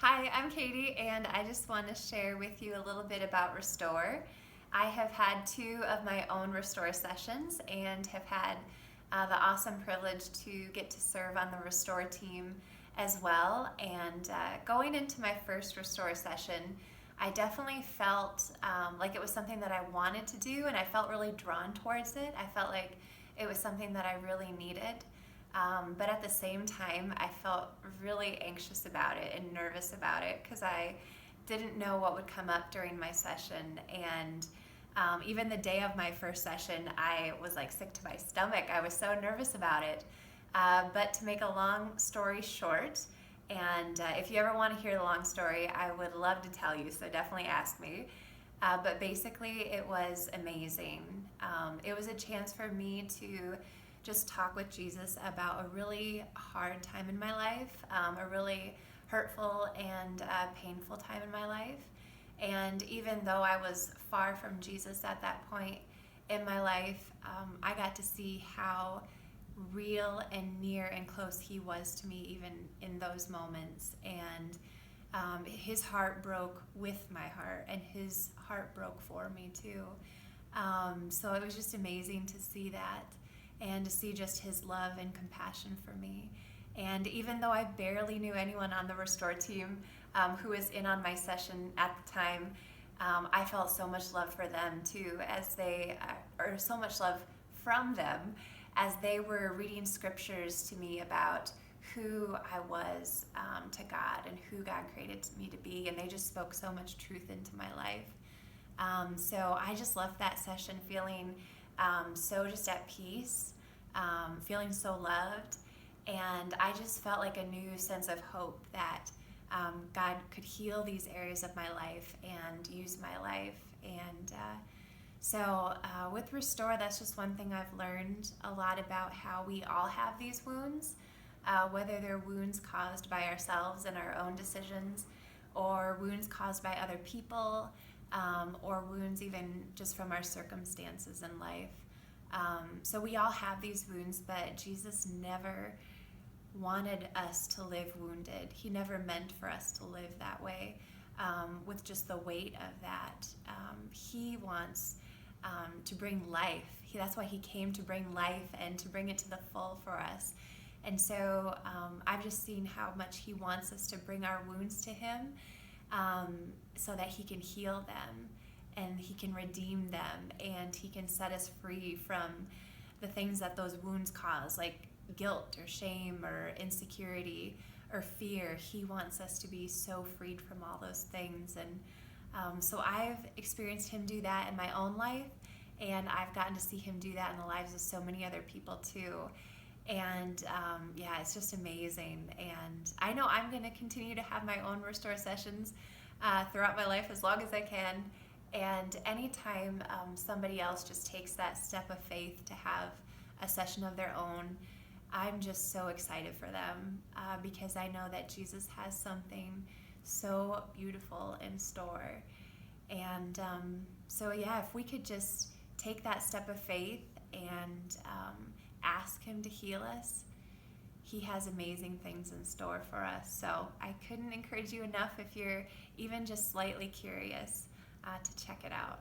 Hi, I'm Katie, and I just want to share with you a little bit about Restore. I have had two of my own Restore sessions and have had the awesome privilege to get to serve on the Restore team as well. And going into my first Restore session, I definitely felt like it was something that I wanted to do, and I felt really drawn towards it. I felt like it was something that I really needed. But at the same time, I felt really anxious about it and nervous about it because I didn't know what would come up during my session. And even the day of my first session, I was like sick to my stomach. I was so nervous about it. But to make a long story short, and if you ever want to hear the long story, I would love to tell you, so definitely ask me. But basically, it was amazing. It was a chance for me to just talk with Jesus about a really hard time in my life, a really hurtful and painful time in my life. And even though I was far from Jesus at that point in my life, I got to see how real and near and close he was to me even in those moments. And his heart broke with my heart, and his heart broke for me too. So it was just amazing to see that and to see just his love and compassion for me. And even though I barely knew anyone on the Restore team who was in on my session at the time, I felt so much love for them too, as they, or so much love from them as they were reading scriptures to me about who I was to God and who God created me to be. And they just spoke so much truth into my life. So I just left that session feeling so just at peace, feeling so loved, and I just felt like a new sense of hope that God could heal these areas of my life and use my life. And so with Restore, that's just one thing I've learned a lot about how we all have these wounds, whether they're wounds caused by ourselves and our own decisions, or wounds caused by other people, or wounds even just from our circumstances in life. So we all have these wounds, but Jesus never wanted us to live wounded. He never meant for us to live that way, with just the weight of that. He wants to bring life. That's why he came, to bring life and to bring it to the full for us. And so I've just seen how much he wants us to bring our wounds to him, so that he can heal them and he can redeem them and he can set us free from the things that those wounds cause, like guilt or shame or insecurity or fear. He wants us to be so freed from all those things. And so I've experienced him do that in my own life, and I've gotten to see him do that in the lives of so many other people too. And yeah, it's just amazing. And I know I'm going to continue to have my own Restore sessions throughout my life as long as I can. And anytime somebody else just takes that step of faith to have a session of their own, I'm just so excited for them because I know that Jesus has something so beautiful in store. And so yeah, if we could just take that step of faith and ask him to heal us, he has amazing things in store for us. So I couldn't encourage you enough, if you're even just slightly curious, to check it out.